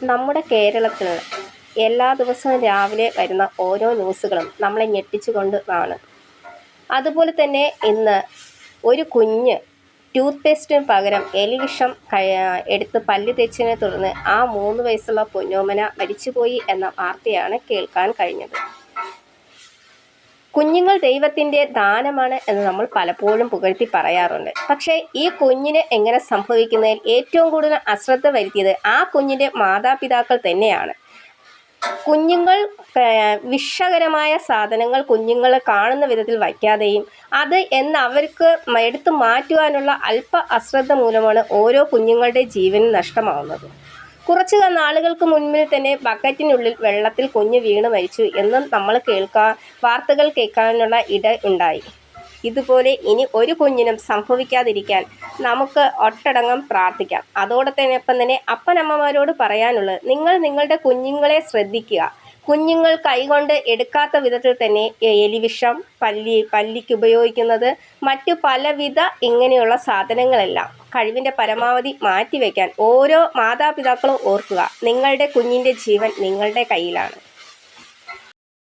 നമ്മുടെ കേരളത്തിൽ എല്ലാ ദിവസവും രാവിലെ വരുന്ന ഓരോ ന്യൂസുകളും നമ്മളെ ഞെട്ടിച്ചുകൊണ്ട് ആണ്. അതുപോലെ തന്നെ ഇന്ന് ഒരു കുഞ്ഞ് ടൂത്ത് പേസ്റ്റിന് പകരം എലിവിഷം എടുത്ത് പല്ല് തേച്ചതിനെ തുടർന്ന് ആ 3 വയസ്സുള്ള പൊന്നോമന മരിച്ചുപോയി എന്ന വാർത്തയാണ് കേൾക്കാൻ കഴിഞ്ഞത്. കുഞ്ഞുങ്ങൾ ദൈവത്തിൻ്റെ ദാനമാണ് എന്ന് നമ്മൾ പലപ്പോഴും പുകഴ്ത്തി പറയാറുണ്ട്. പക്ഷേ ഈ കുഞ്ഞിന് എങ്ങനെ സംഭവിക്കുന്നതിൽ ഏറ്റവും കൂടുതൽ അശ്രദ്ധ വരുത്തിയത് ആ കുഞ്ഞിൻ്റെ മാതാപിതാക്കൾ തന്നെയാണ്. കുഞ്ഞുങ്ങൾ വിഷകരമായ സാധനങ്ങൾ കുഞ്ഞുങ്ങൾ കാണുന്ന വിധത്തിൽ വയ്ക്കാതെയും അത് അവർക്ക് എടുത്തു മാറ്റുവാനുള്ള അല്പ അശ്രദ്ധ മൂലമാണ് ഓരോ കുഞ്ഞുങ്ങളുടെ ജീവനും നഷ്ടമാവുന്നത്. കുറച്ച് നാളുകൾക്ക് മുൻപിൽ തന്നെ ബക്കറ്റിനുള്ളിൽ വെള്ളത്തിൽ കുഞ്ഞ് വീണ് മരിച്ചു എന്നും നമ്മൾ വാർത്തകൾ കേൾക്കാനുള്ള ഇട ഉണ്ടായി. ഇതുപോലെ ഇനി ഒരു കുഞ്ഞിനും സംഭവിക്കാതിരിക്കാൻ നമുക്ക് ഒട്ടടങ്കം പ്രാർത്ഥിക്കാം. അതോടൊപ്പം തന്നെ അപ്പനമ്മമാരോട് പറയാനുള്ളത്, നിങ്ങൾ നിങ്ങളുടെ കുഞ്ഞുങ്ങളെ ശ്രദ്ധിക്കുക. കുഞ്ഞുങ്ങൾ കൈകൊണ്ട് എടുക്കാത്ത വിധത്തിൽ തന്നെ എലിവിഷം, പല്ലിക്ക് ഉപയോഗിക്കുന്നത്, മറ്റു പലവിധ ഇങ്ങനെയുള്ള സാധനങ്ങളെല്ലാം കഴിവിൻ്റെ പരമാവധി മാറ്റിവെക്കാൻ ഓരോ മാതാപിതാക്കളും ഓർക്കുക. നിങ്ങളുടെ കുഞ്ഞിൻ്റെ ജീവൻ നിങ്ങളുടെ കയ്യിലാണ്.